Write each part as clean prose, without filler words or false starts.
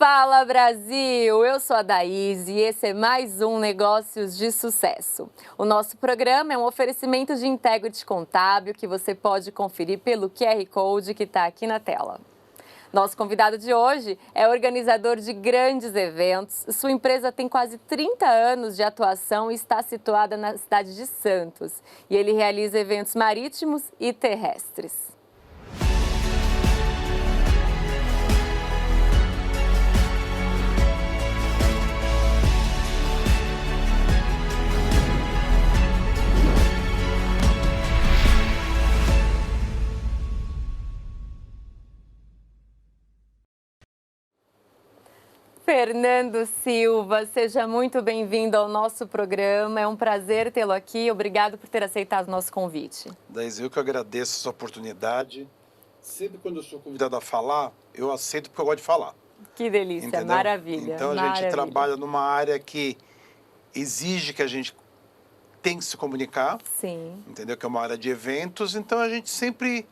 Fala Brasil, eu sou a Daís e esse é mais um Negócios de Sucesso. O nosso programa é um oferecimento de Integrity Contábil que você pode conferir pelo QR Code que está aqui na tela. Nosso convidado de hoje é organizador de grandes eventos. Sua empresa tem quase 30 anos de atuação e está situada na cidade de Santos. E ele realiza eventos marítimos e terrestres. Fernando Silva, seja muito bem-vindo ao nosso programa. É um prazer tê-lo aqui. Obrigado por ter aceitado o nosso convite. Daís, eu que agradeço essa oportunidade. Sempre quando eu sou convidado a falar, eu aceito porque eu gosto de falar. Que delícia, entendeu? Maravilha. Então a gente trabalha numa área que exige que a gente tem que se comunicar. Sim. Entendeu? Que é uma área de eventos. Então a gente sempre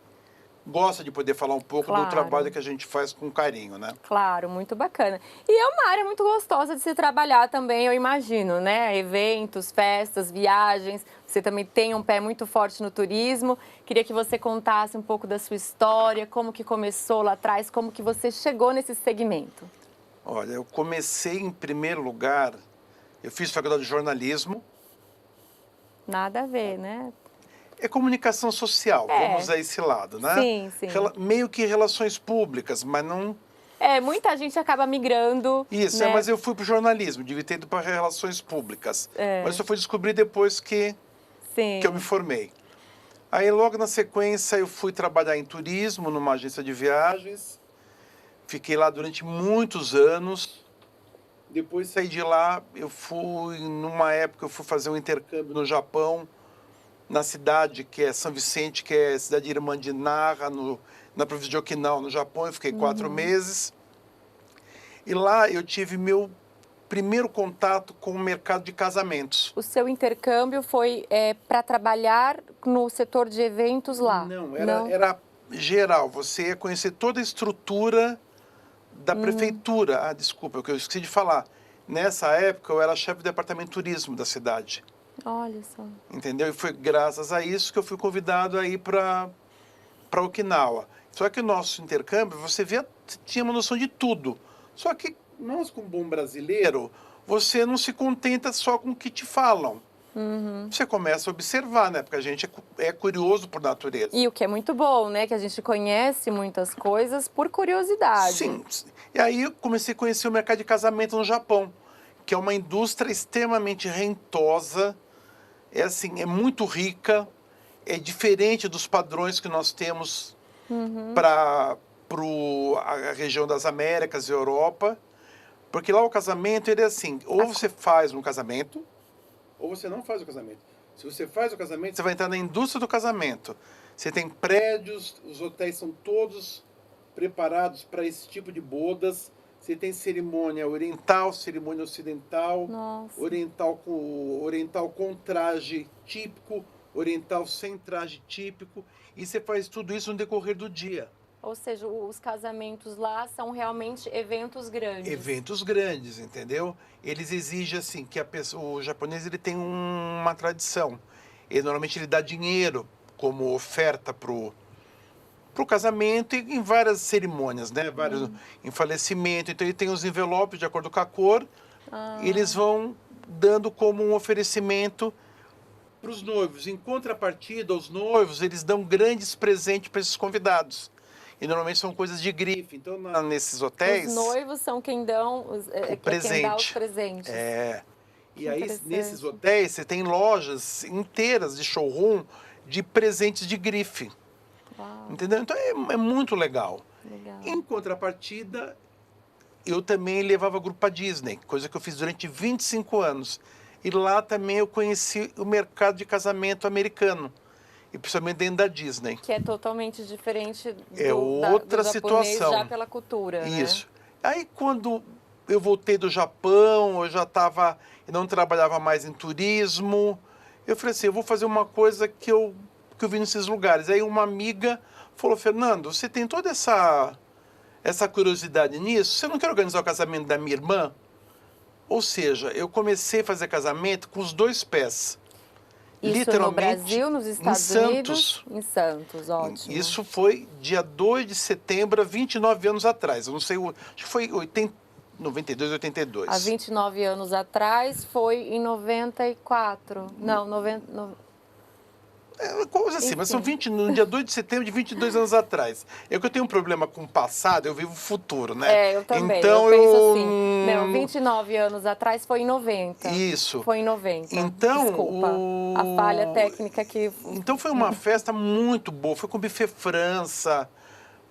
gosta de poder falar um pouco do trabalho que a gente faz com carinho, né? Claro, muito bacana. E é uma área muito gostosa de se trabalhar também, eu imagino, né? Eventos, festas, viagens. Você também tem um pé muito forte no turismo. Queria que você contasse um pouco da sua história, como que começou lá atrás, como que você chegou nesse segmento. Olha, eu comecei em primeiro lugar, eu fiz faculdade de jornalismo. Nada a ver, né? É comunicação social, vamos a esse lado, né? Sim, sim. Meio que relações públicas, mas não... Muita gente acaba migrando. Isso, né? mas eu fui para o jornalismo, devia ter ido para relações públicas. Mas só fui descobrir depois que eu me formei. Aí logo na sequência eu fui trabalhar em turismo, numa agência de viagens. Fiquei lá durante muitos anos. Depois saí de lá, numa época eu fui fazer um intercâmbio no Japão, na cidade que é São Vicente, que é a cidade irmã de Nara, na província de Okinawa, no Japão. Eu fiquei 4 meses. E lá eu tive meu primeiro contato com o mercado de casamentos. O seu intercâmbio foi para trabalhar no setor de eventos lá? Não, era geral. Você ia conhecer toda a estrutura da prefeitura. Ah, desculpa, que eu esqueci de falar. Nessa época eu era chefe do departamento de turismo da cidade. Olha só. Entendeu? E foi graças a isso que eu fui convidado a ir para Okinawa. Só que o nosso intercâmbio, você tinha uma noção de tudo. Só que nós, como bom brasileiro, você não se contenta só com o que te falam. Você começa a observar, né? Porque a gente é curioso por natureza. E o que é muito bom, né? Que a gente conhece muitas coisas por curiosidade. Sim. E aí eu comecei a conhecer o mercado de casamento no Japão, que é uma indústria extremamente rentosa. É muito rica, é diferente dos padrões que nós temos para a região das Américas e Europa, porque lá o casamento ele é assim, ou você faz um casamento, ou você não faz o casamento. Se você faz o casamento, você vai entrar na indústria do casamento. Você tem prédios, os hotéis são todos preparados para esse tipo de bodas. Você tem cerimônia oriental, cerimônia ocidental, oriental com traje típico, oriental sem traje típico, e você faz tudo isso no decorrer do dia. Ou seja, os casamentos lá são realmente eventos grandes. Eventos grandes, entendeu? Eles exigem assim que o japonês ele tem uma tradição. Normalmente ele dá dinheiro como oferta pro casamento e em várias cerimônias, né? Em falecimento. Então ele tem os envelopes de acordo com a cor. E eles vão dando como um oferecimento para os noivos. Em contrapartida, os noivos eles dão grandes presentes para esses convidados. E normalmente são coisas de grife. Então nesses hotéis... Os noivos são quem dão quem dá os presentes. E aí nesses hotéis você tem lojas inteiras de showroom de presentes de grife. Uau. Entendeu? Então é muito legal. Em contrapartida, eu também levava grupo para Disney, coisa que eu fiz durante 25 anos. E lá também eu conheci o mercado de casamento americano, e principalmente dentro da Disney. Que é totalmente diferente outra do situação. Já pela cultura, Isso. Né? Aí quando eu voltei do Japão, eu não trabalhava mais em turismo, eu falei assim, eu vou fazer uma coisa que eu vi nesses lugares. Aí uma amiga falou, Fernando, você tem toda essa essa curiosidade nisso, você não quer organizar o casamento da minha irmã? Ou seja, eu comecei a fazer casamento com os dois pés. Isso Literalmente, no Brasil, nos Estados Unidos? Em Santos, ótimo. Isso foi dia 2 de setembro, há 29 anos atrás. Eu não sei, acho que foi 92, 82. Há 29 anos atrás foi em 94. Não, 90. Coisa assim, mas são no dia 2 de setembro de 22 anos atrás. Eu que eu tenho um problema com o passado, eu vivo o futuro, né? Eu também. Então eu penso assim. Não, 29 anos atrás foi em 90. Isso. Foi em 90. Então, desculpa, a falha técnica que... Então foi uma festa muito boa, foi com buffet França,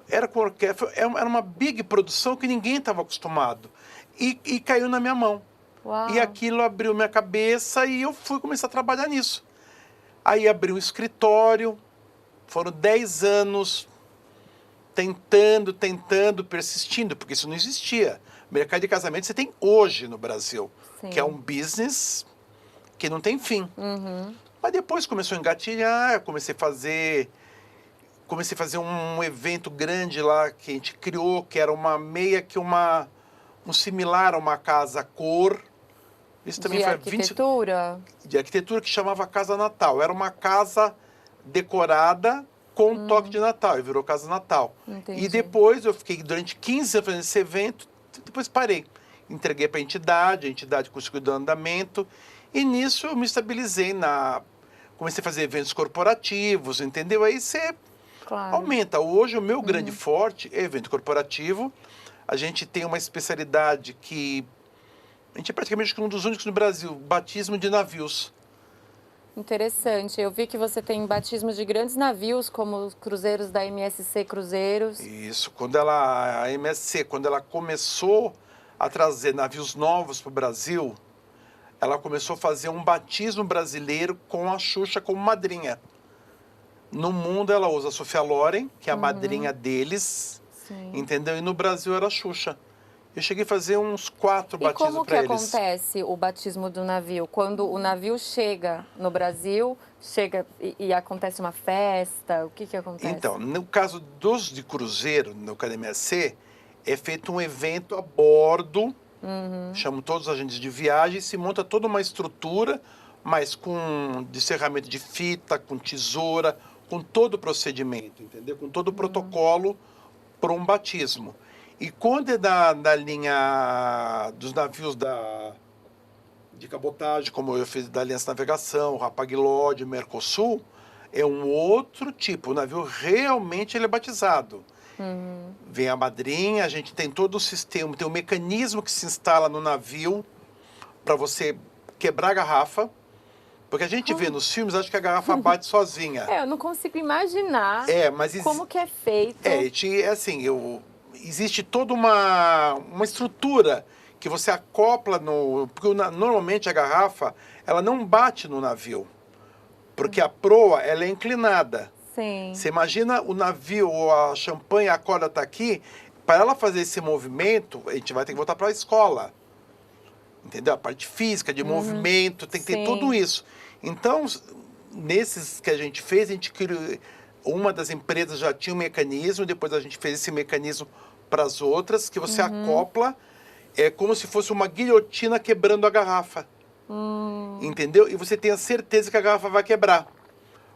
era com orquestra, era uma big produção que ninguém estava acostumado. E caiu na minha mão. Uau. E aquilo abriu minha cabeça e eu fui começar a trabalhar nisso. Aí abri um escritório, foram 10 anos tentando, persistindo, porque isso não existia. O mercado de casamento você tem hoje no Brasil, Sim. que é um business que não tem fim. Uhum. Mas depois começou a engatilhar, eu comecei a fazer um evento grande lá que a gente criou, que era um similar a uma casa cor. Isso também de foi arquitetura? De arquitetura, que chamava Casa Natal. Era uma casa decorada com toque de Natal, e virou Casa Natal. Entendi. E depois eu fiquei durante 15 anos fazendo esse evento, depois parei. Entreguei para a entidade conseguiu dar andamento, e nisso eu me estabilizei comecei a fazer eventos corporativos, entendeu? Aí você aumenta. Hoje o meu grande forte é evento corporativo. A gente tem uma especialidade que a gente é praticamente um dos únicos no Brasil, batismo de navios. Interessante. Eu vi que você tem batismo de grandes navios, como os cruzeiros da MSC Cruzeiros. Isso. A MSC, quando ela começou a trazer navios novos para o Brasil, ela começou a fazer um batismo brasileiro com a Xuxa como madrinha. No mundo ela usa a Sofia Loren, que é a madrinha deles, Sim. entendeu? E no Brasil era a Xuxa. Eu cheguei a fazer uns 4 batismos para eles. E como que acontece o batismo do navio? Quando o navio chega no Brasil, e acontece uma festa, o que acontece? Então, no caso dos de cruzeiro, no KDMSC, é feito um evento a bordo, chamam todos os agentes de viagem, se monta toda uma estrutura, mas com descerramento de fita, com tesoura, com todo o procedimento, entendeu? Com todo o protocolo para um batismo. E quando é da linha dos navios de cabotagem, como eu fiz da Aliança Navegação, Rapag-Lodge, Mercosul, é um outro tipo. O navio realmente ele é batizado. Vem a madrinha, a gente tem todo o sistema, tem um mecanismo que se instala no navio para você quebrar a garrafa. Porque a gente vê nos filmes, acho que a garrafa bate sozinha. Eu não consigo imaginar como que é feito. Existe toda uma estrutura que você acopla porque normalmente a garrafa, ela não bate no navio. Porque a proa, ela é inclinada. Sim. Você imagina o navio, a champanhe, a corda está aqui, para ela fazer esse movimento, a gente vai ter que voltar para a escola. Entendeu? A parte física, de movimento, tem que ter tudo isso. Então, nesses que a gente fez, a gente criou... Uma das empresas já tinha um mecanismo, depois a gente fez esse mecanismo para as outras, que você acopla, é como se fosse uma guilhotina quebrando a garrafa. Entendeu? E você tem a certeza que a garrafa vai quebrar.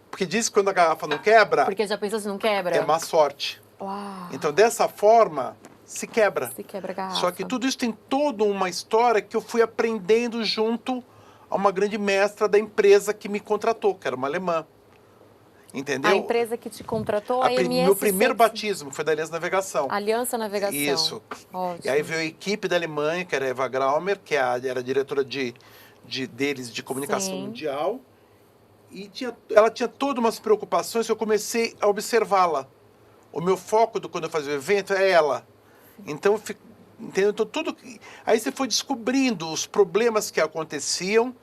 Porque diz que quando a garrafa não quebra... Porque já pensou se não quebra? É má sorte. Uau. Então, dessa forma, se quebra. Se quebra a garrafa. Só que tudo isso tem toda uma história que eu fui aprendendo junto a uma grande mestra da empresa que me contratou, que era uma alemã. Entendeu? A empresa que te contratou, a MSC... Meu primeiro batismo foi da Aliança Navegação. Aliança Navegação. Isso. Ótimo. E aí veio a equipe da Alemanha, que era a Eva Graumer, que era a diretora deles de comunicação mundial. E ela tinha todas umas preocupações que eu comecei a observá-la. O meu foco quando eu fazia o evento é ela. Então, entendeu? Então, aí você foi descobrindo os problemas que aconteciam.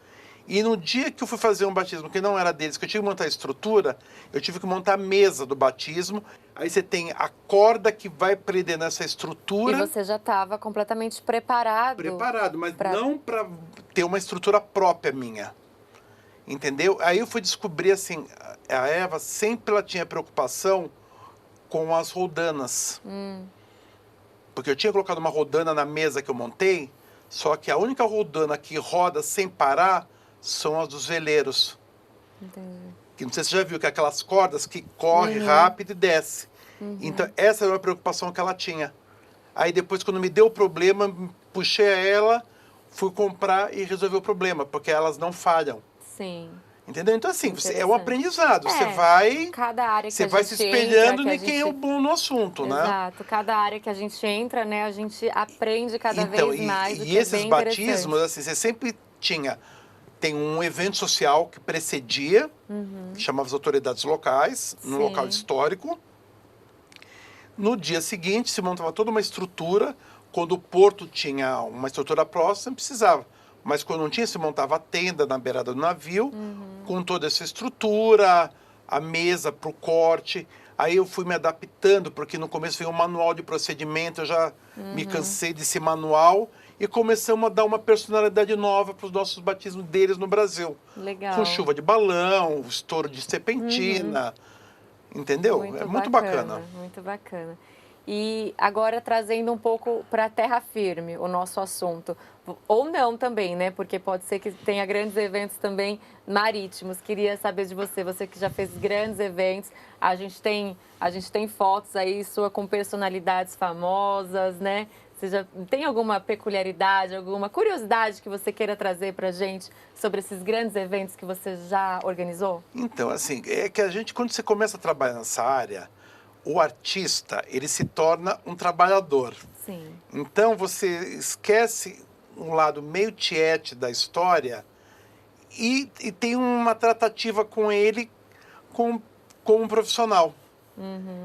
E no dia que eu fui fazer um batismo que não era deles, que eu tive que montar a estrutura, eu tive que montar a mesa do batismo. Aí você tem a corda que vai prender nessa estrutura. E você já estava completamente preparado. Preparado, mas não para ter uma estrutura própria minha. Entendeu? Aí eu fui descobrir assim, a Eva sempre ela tinha preocupação com as roldanas. Porque eu tinha colocado uma rodana na mesa que eu montei, só que a única rodana que roda sem parar são as dos veleiros. Entendi. Que não sei se você já viu, que é aquelas cordas que corre rápido e desce. Então, essa era uma preocupação que ela tinha. Aí depois, quando me deu o problema, puxei ela, fui comprar e resolvi o problema, porque elas não falham. Sim. Entendeu? Então, assim, é um aprendizado. É, você vai, cada área que você a vai gente se espelhando entra, em quem é o bom no assunto, né? Exato. Cada área que a gente entra, né, a gente aprende cada Então, vez mais, o e que é esses bem batismos, interessante. assim, você sempre tem um evento social que precedia, que chamava as autoridades locais, no Sim. local histórico. No dia seguinte, se montava toda uma estrutura. Quando o porto tinha uma estrutura próxima, precisava. Mas quando não tinha, se montava a tenda na beirada do navio, com toda essa estrutura, a mesa para o corte. Aí eu fui me adaptando, porque no começo veio um manual de procedimento, eu já me cansei desse manual e começamos a dar uma personalidade nova para os nossos batismos deles no Brasil. Legal. Com chuva de balão, estouro de serpentina, entendeu? É muito bacana. Muito bacana. E agora trazendo um pouco para terra firme o nosso assunto, ou não também, né? Porque pode ser que tenha grandes eventos também marítimos. Queria saber de você, você que já fez grandes eventos, a gente tem fotos aí sua com personalidades famosas, né? Você já tem alguma peculiaridade, alguma curiosidade que você queira trazer para a gente sobre esses grandes eventos que você já organizou? Então, assim, é que a gente, quando você começa a trabalhar nessa área, o artista, ele se torna um trabalhador. Sim. Então, você esquece um lado meio tiete da história e tem uma tratativa com ele como um profissional.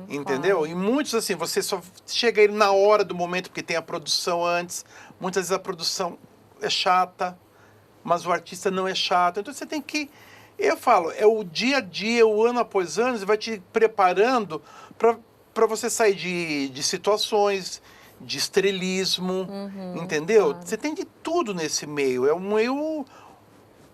Entendeu? Claro. E muitos, assim, você só chega ele na hora do momento, porque tem a produção antes. Muitas vezes a produção é chata, mas o artista não é chato. Então, você tem que... Eu falo, é o dia a dia, o ano após ano, você vai te preparando para você sair de situações, de estrelismo, entendeu? Claro. Você tem de tudo nesse meio.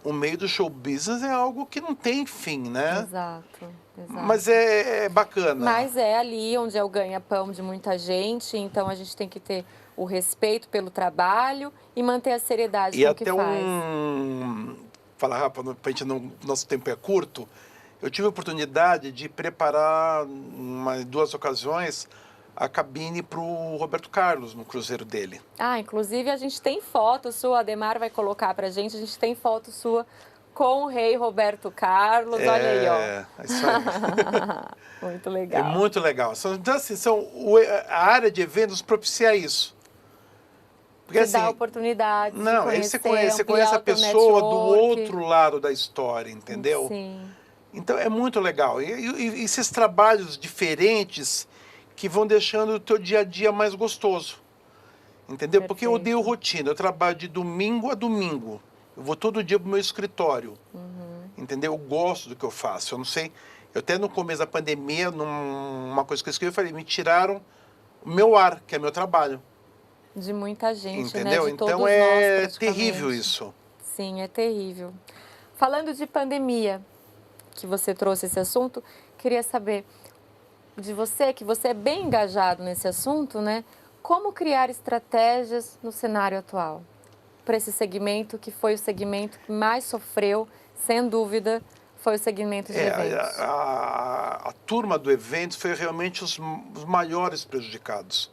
O meio do show business é algo que não tem fim, né? Exato. Mas é bacana. Mas é ali onde é o ganha-pão de muita gente, então a gente tem que ter o respeito pelo trabalho e manter a seriedade E com o que até faz. Falar rápido, pra gente não, nosso tempo é curto, eu tive a oportunidade de preparar, em 2 ocasiões, a cabine para o Roberto Carlos, no cruzeiro dele. Inclusive a gente tem foto sua, a Ademar vai colocar pra gente, a gente tem foto sua com o rei Roberto Carlos, olha aí, ó. É isso aí. Muito legal. É muito legal. Então, assim, a área de eventos propicia isso. Porque, Você dá assim, oportunidade de não, aí conhecer, você conhece a ampliar o teu pessoa do network. outro lado da história, entendeu? Sim. Então é muito legal. E esses trabalhos diferentes que vão deixando o teu dia a dia mais gostoso. Entendeu? Porque eu odeio rotina. Eu trabalho de domingo a domingo. Eu vou todo dia pro meu escritório. Entendeu? Eu gosto do que eu faço. Eu não sei. Eu até no começo da pandemia, numa coisa que eu escrevi, eu falei, me tiraram o meu ar, que é meu trabalho. De muita gente, Entendeu? né? De todos Então nós, é praticamente. terrível isso. Sim, é terrível. Falando de pandemia, que você trouxe esse assunto, queria saber de você, que você é bem engajado nesse assunto, né? Como criar estratégias no cenário atual para esse segmento, que foi o segmento que mais sofreu, sem dúvida, foi o segmento de eventos. A turma do evento foi realmente os maiores prejudicados.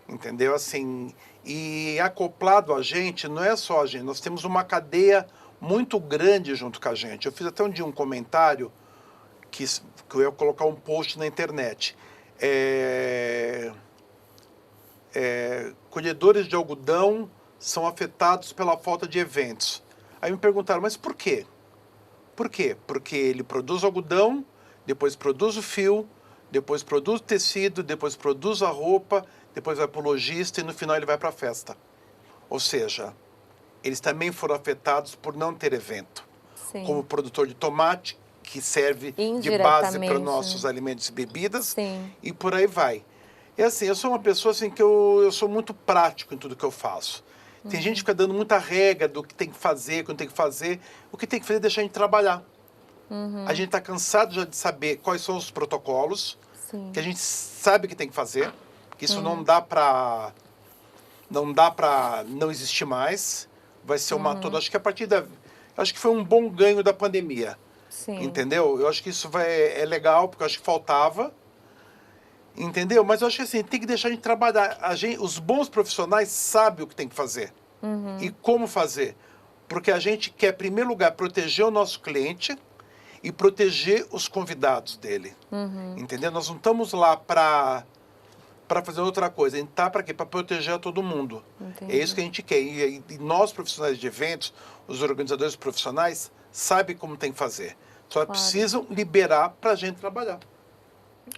Entendeu? Assim, e acoplado a gente, não é só a gente, nós temos uma cadeia muito grande junto com a gente. Eu fiz até um dia um comentário que eu ia colocar um post na internet. Colhedores de algodão são afetados pela falta de eventos. Aí me perguntaram, mas por quê? Por quê? Porque ele produz algodão, depois produz o fio, depois produz o tecido, depois produz a roupa, depois vai para o lojista e no final ele vai para a festa. Ou seja, eles também foram afetados por não ter evento. Sim. Como produtor de tomate, que serve de base Indiretamente, para nossos alimentos e bebidas, Sim. e por aí vai. E assim, eu sou uma pessoa assim, que eu sou muito prático em tudo que eu faço. Tem gente que fica dando muita regra do que tem que fazer, quando tem que fazer. O que tem que fazer é deixar a gente trabalhar. A gente está cansado já de saber quais são os protocolos, Sim. que a gente sabe que tem que fazer, que isso não dá para não existir mais. Vai ser uma toda. Acho que a partir da. Acho que foi um bom ganho da pandemia. Sim. Entendeu? Eu acho que isso é legal, porque eu acho que faltava. Entendeu? Mas eu acho que assim, tem que deixar a gente trabalhar. Os bons profissionais sabem o que tem que fazer. E como fazer. Porque a gente quer, em primeiro lugar, proteger o nosso cliente e proteger os convidados dele. Entendeu? Nós não estamos lá para fazer outra coisa. A gente está para quê? Para proteger a todo mundo. Entendi. É isso que a gente quer. E nós, profissionais de eventos, os organizadores profissionais, sabem como tem que fazer. Só precisam liberar para a gente trabalhar.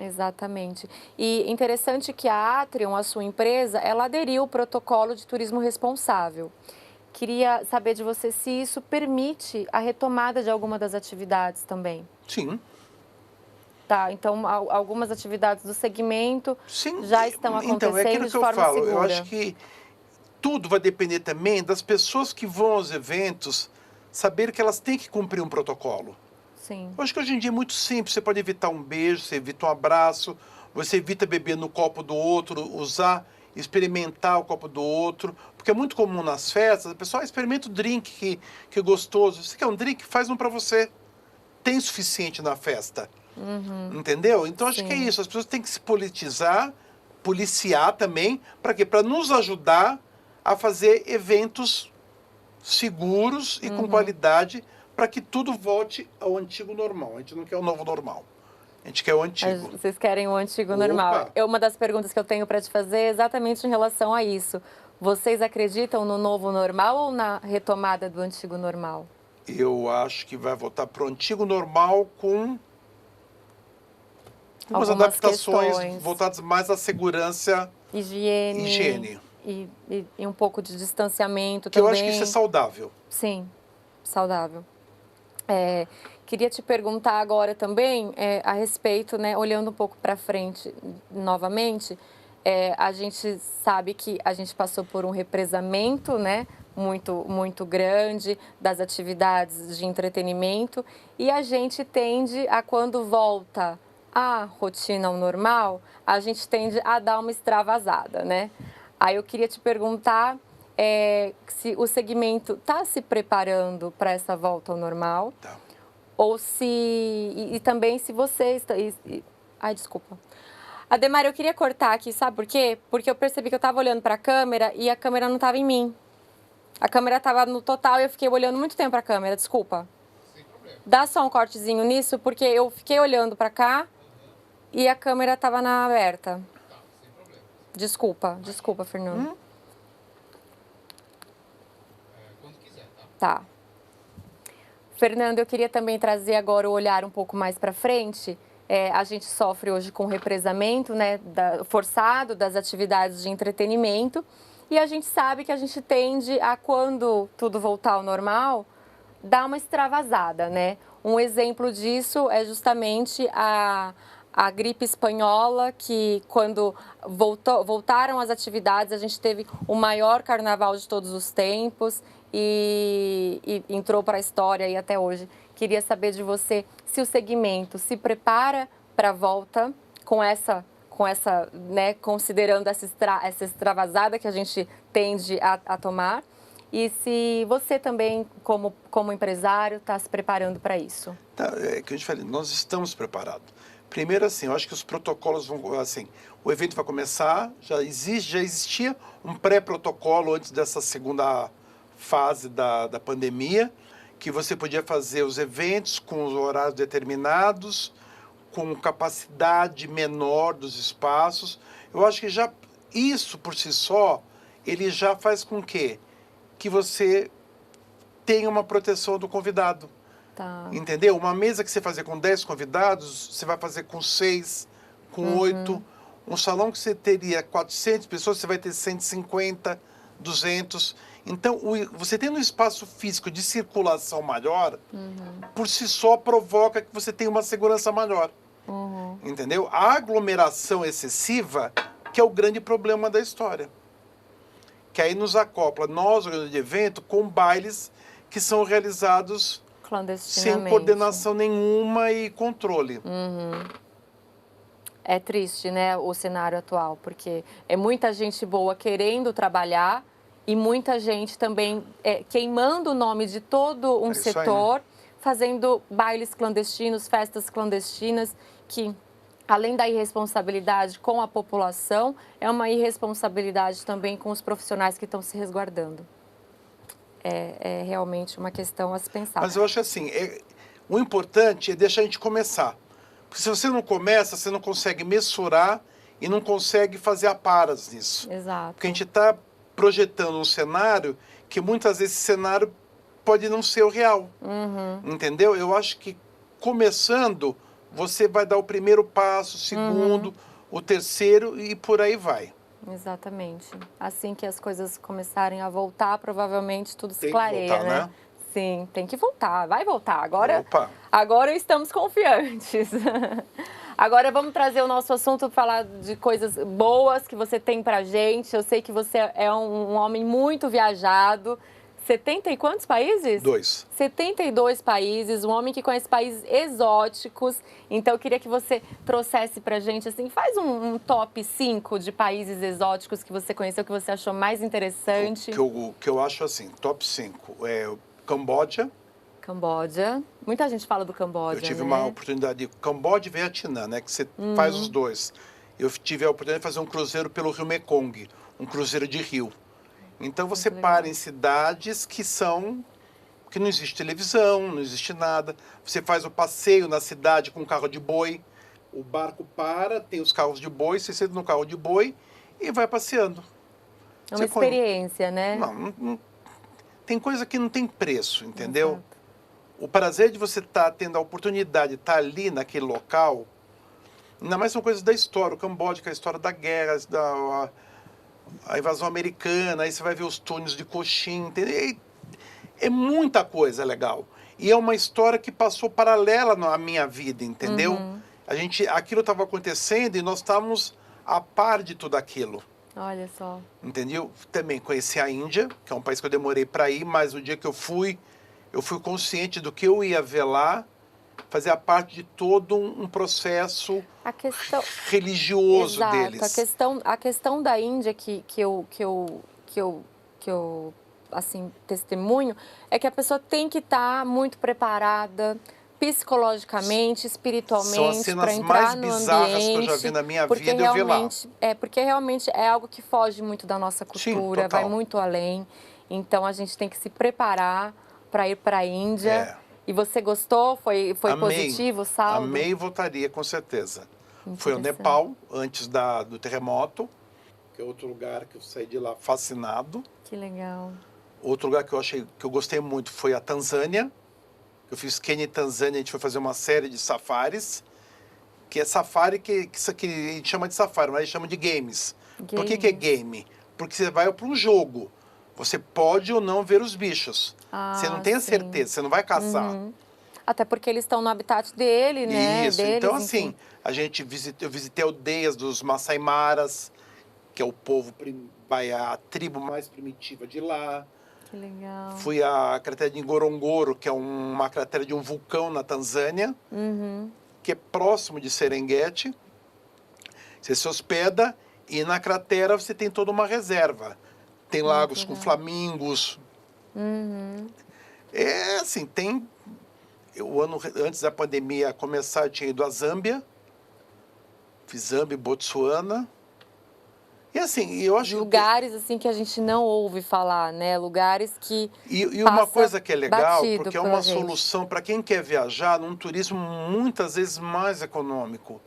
Exatamente. E interessante que a Atrium, a sua empresa, ela aderiu ao protocolo de turismo responsável. Queria saber de você se isso permite a retomada de alguma das atividades também. Sim. Tá, então algumas atividades do segmento Sim, já estão acontecendo então, é aquilo de que eu forma falo. segura. Eu acho que tudo vai depender também das pessoas que vão aos eventos saber que elas têm que cumprir um protocolo. Sim. Eu acho que hoje em dia é muito simples. Você pode evitar um beijo, você evita um abraço, você evita beber no copo do outro, experimentar o copo do outro. Porque é muito comum nas festas, a pessoa experimenta o drink que é gostoso. Você quer um drink? Faz um para você. Tem suficiente na festa. Entendeu? Então acho que é isso. As pessoas têm que se policiar também. Para quê? Para nos ajudar a fazer eventos seguros e com qualidade, para que tudo volte ao antigo normal. A gente não quer o novo normal. A gente quer o antigo. Mas vocês querem o antigo normal. Uma das perguntas que eu tenho para te fazer é exatamente em relação a isso. Vocês acreditam no novo normal ou na retomada do antigo normal? Eu acho que vai voltar para o antigo normal com algumas adaptações questões. voltadas mais à segurança, higiene. E um pouco de distanciamento que também. eu acho que isso é saudável. Sim, saudável. Queria te perguntar agora também a respeito, né, olhando um pouco para frente novamente, a gente sabe que a gente passou por um represamento, né, muito grande das atividades de entretenimento e a gente tende a, quando volta a rotina ao normal, a gente tende a dar uma extravasada, né? Aí eu queria te perguntar se o segmento está se preparando para essa volta ao normal. Tá. Ou se... E também se você... Ai, desculpa. Ademar, eu queria cortar aqui, sabe por quê? Porque eu percebi que eu estava olhando para a câmera e a câmera não estava em mim. A câmera estava no total e eu fiquei olhando muito tempo para a câmera, desculpa. Sem problema. Dá só um cortezinho nisso, porque eu fiquei olhando para cá e a câmera estava na aberta. Tá, sem problema. Desculpa, Fernando. Quando quiser, tá? Tá. Fernando, eu queria também trazer agora o olhar um pouco mais para frente. A gente sofre hoje com o represamento, né, forçado das atividades de entretenimento. E a gente sabe que a gente tende a, quando tudo voltar ao normal, dar uma extravasada, né? Um exemplo disso é justamente a gripe espanhola, que quando voltaram as atividades, a gente teve o maior carnaval de todos os tempos e entrou para a história e até hoje. Queria saber de você se o segmento se prepara para a volta com essa, né, considerando essa extravasada que a gente tende a tomar, e se você também, como empresário, está se preparando para isso. Tá, que a gente falou, nós estamos preparados. Primeiro, assim, eu acho que os protocolos vão, assim, o evento vai começar, já existia um pré-protocolo antes dessa segunda fase da pandemia, que você podia fazer os eventos com os horários determinados, com capacidade menor dos espaços. Eu acho que já isso por si só, ele já faz com que você tenha uma proteção do convidado. Tá. Entendeu? Uma mesa que você fazia com 10 convidados, você vai fazer com 6, com 8. Um salão que você teria 400 pessoas, você vai ter 150, 200. Então, você tendo um espaço físico de circulação maior, por si só provoca que você tenha uma segurança maior. Entendeu? A aglomeração excessiva, que é o grande problema da história. Que aí nos acopla, nós, organizadores de evento, com bailes que são realizados sem coordenação nenhuma e controle. É triste, né, o cenário atual, porque é muita gente boa querendo trabalhar e muita gente também queimando o nome de todo um isso aí, setor, fazendo bailes clandestinos, festas clandestinas, que além da irresponsabilidade com a população, é uma irresponsabilidade também com os profissionais que estão se resguardando. É realmente uma questão a se pensar. Mas eu acho assim, o importante é deixar a gente começar. Porque se você não começa, você não consegue mensurar e não consegue fazer aparas nisso. Exato. Porque a gente está projetando um cenário que muitas vezes esse cenário pode não ser o real. Entendeu? Eu acho que começando, você vai dar o primeiro passo, o segundo, o terceiro e por aí vai. Exatamente. Assim que as coisas começarem a voltar, provavelmente tudo se Tem que clareia, voltar, né? né? Sim, tem que voltar, vai voltar. Opa. Agora estamos confiantes. Agora vamos trazer o nosso assunto, falar de coisas boas que você tem pra gente. Eu sei que você é um homem muito viajado. 70 e quantos países? 2. 72 países, um homem que conhece países exóticos. Então, eu queria que você trouxesse pra gente, assim, faz um top 5 de países exóticos que você conheceu, que você achou mais interessante. Que eu acho assim, top 5 é o Camboja. Camboja. Muita gente fala do Camboja, Eu tive né? uma oportunidade de Camboja e Vietnã, né? Que você faz os dois. Eu tive a oportunidade de fazer um cruzeiro pelo rio Mekong, um cruzeiro de rio. Então você para em cidades que não existe televisão, não existe nada. Você faz o passeio na cidade com um carro de boi. O barco para, tem os carros de boi, você senta no carro de boi e vai passeando. É uma experiência, né? Não, tem coisa que não tem preço, entendeu? Exato. O prazer de você estar tendo a oportunidade de estar ali naquele local, ainda mais são coisas da história. O Camboja, que é a história da guerra, a invasão americana, aí você vai ver os túneis de Cochin, entendeu? É muita coisa legal. E é uma história que passou paralela à minha vida, entendeu? Aquilo estava acontecendo e nós estávamos a par de tudo aquilo. Olha só. Entendeu? Também conheci a Índia, que é um país que eu demorei para ir, mas o dia que eu fui consciente do que eu ia ver lá, fazia parte de todo um processo religioso Exato. deles. A questão da Índia que eu assim testemunho é que a pessoa tem que estar muito preparada psicologicamente, espiritualmente, para entrar no ambiente. São as cenas mais bizarras que eu já vi na minha vida, eu vi lá. Porque realmente é algo que foge muito da nossa cultura, vai muito além. Então a gente tem que se preparar para ir para a Índia. E você gostou? Foi positivo o saldo? Amei e voltaria, com certeza. Foi ao Nepal, antes do terremoto, que é outro lugar que eu saí de lá fascinado. Que legal. Outro lugar que eu gostei muito foi a Tanzânia. Eu fiz Quênia e Tanzânia, a gente foi fazer uma série de safaris, que é safari que a gente chama de safari, mas a gente chama de games. Por que é game? Porque você vai para um jogo. Você pode ou não ver os bichos. Você não tem a certeza, você não vai caçar. Até porque eles estão no habitat dele, né? Isso, então assim, eu visitei aldeias dos Masai Maras, que é o povo, a tribo mais primitiva de lá. Que legal. Fui à cratera de Ngorongoro, que é uma cratera de um vulcão na Tanzânia, que é próximo de Serengeti. Você se hospeda e na cratera você tem toda uma reserva. Tem lagos com flamingos. É assim, antes da pandemia começar, eu tinha ido à Zâmbia. Fiz Zâmbia e Botsuana. E assim, eu acho lugares assim que a gente não ouve falar, né? Lugares que E uma coisa que é legal, porque é uma gente. solução para quem quer viajar num turismo muitas vezes mais econômico.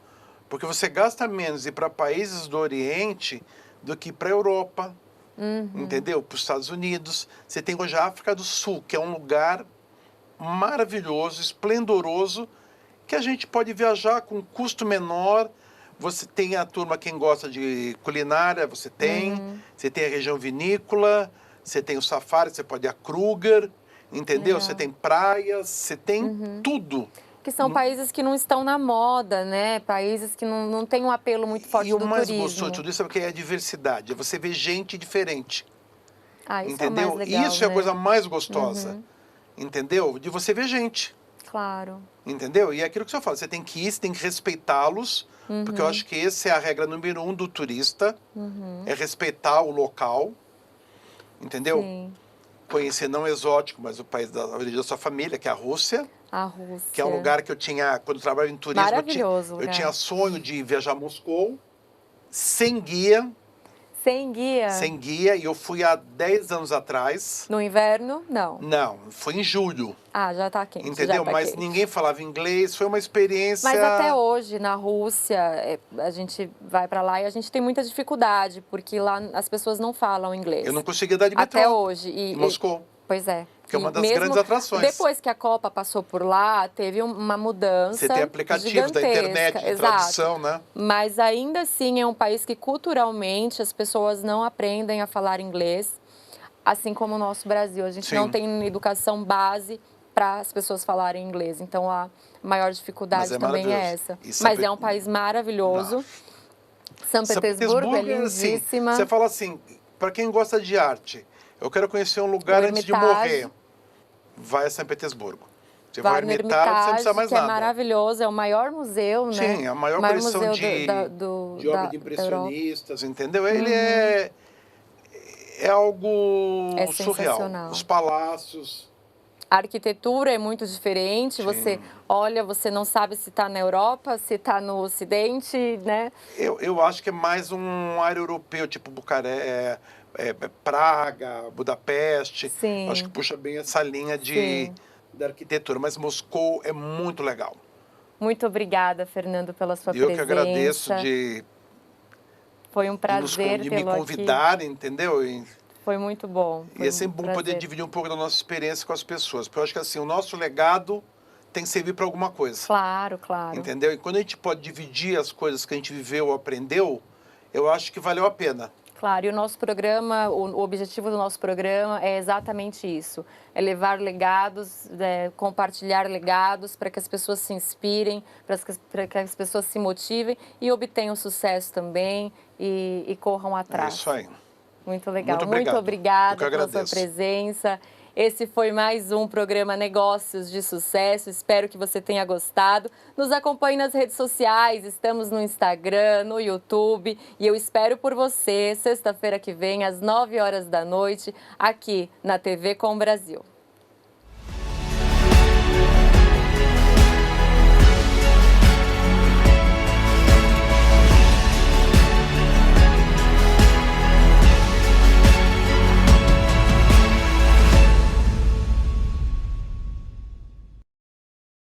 Porque você gasta menos ir para países do Oriente do que para a Europa, entendeu? Para os Estados Unidos. Você tem hoje a África do Sul, que é um lugar maravilhoso, esplendoroso, que a gente pode viajar com custo menor. Você tem a turma, quem gosta de culinária, você tem a região vinícola, você tem o safari, você pode ir a Kruger, entendeu? Você tem praias, você tem tudo. Que são países que não estão na moda, né? Países que não têm um apelo muito forte do turismo. E o mais gostoso de tudo isso é porque é a diversidade, é você ver gente diferente. Isso entendeu? É o mais legal, isso é a né? coisa mais gostosa, entendeu? De você ver gente. Claro. Entendeu? E é aquilo que você fala, você tem que ir, você tem que respeitá-los, porque eu acho que essa é a regra número 1 do turista, é respeitar o local, entendeu? Sim. Conhecer não exótico, mas o país da origem da sua família, que é a Rússia, A Rússia. que é um lugar que eu tinha, quando eu trabalhava em turismo, Maravilhoso eu lugar. tinha sonho de viajar a Moscou, sem guia, Sem guia? e eu fui há 10 anos atrás. No inverno, não. Não, foi em julho, Ah, já tá quente. entendeu? Já tá Mas quente. ninguém falava inglês, foi uma experiência... Mas até hoje, na Rússia, a gente vai pra lá e a gente tem muita dificuldade, porque lá as pessoas não falam inglês. Eu não conseguia dar de metrô Até hoje. em Moscou, Pois é. que é uma E das mesmo grandes atrações. Depois que a Copa passou por lá, teve uma mudança Você tem aplicativos da internet gigantesca. de Exato. tradução, né? Mas ainda assim é um país que culturalmente as pessoas não aprendem a falar inglês, assim como o nosso Brasil. A gente Sim. não tem educação base para as pessoas falarem inglês. Então a maior dificuldade Mas é também é maravilhoso. essa. E Mas é um país maravilhoso. São Petersburgo é assim, lindíssima. você fala assim, para quem gosta de arte, eu quero conhecer um lugar O antes de Hermitage. morrer. Vai a São Petersburgo. Você vai Vai ao no Hermitage, você não precisa mais que é nada. maravilhoso, é o maior museu, né? Sim, a maior O coleção museu de obras de da Europa. impressionistas, entendeu? Ele é algo É surreal. sensacional. Os palácios. A arquitetura é muito diferente, você olha, você não sabe se está na Europa, se está no Ocidente, né? Eu acho que é mais um ar europeu, tipo Praga, Budapeste. Sim. Acho que puxa bem essa linha da arquitetura. Mas Moscou é muito legal. Muito obrigada, Fernando, pela sua Eu presença. que agradeço de Foi um prazer me tê-lo aqui. convidar, entendeu? Foi muito bom. E é sempre bom poder dividir um pouco da nossa experiência com as pessoas. Porque eu acho que assim, o nosso legado tem que servir para alguma coisa. Claro, claro. Entendeu? E quando a gente pode dividir as coisas que a gente viveu ou aprendeu, eu acho que valeu a pena. Claro, e o nosso programa, o objetivo do nosso programa é exatamente isso. É levar legados, compartilhar legados para que as pessoas se inspirem, para que as pessoas se motivem e obtenham sucesso também e corram atrás. É isso aí. Muito legal. Muito obrigado. Muito obrigada Eu que pela sua agradeço. presença. Esse foi mais um programa Negócios de Sucesso. Espero que você tenha gostado. Nos acompanhe nas redes sociais. Estamos no Instagram, no YouTube. E eu espero por você, sexta-feira que vem, às 9 horas da noite, aqui na TV Com Brasil.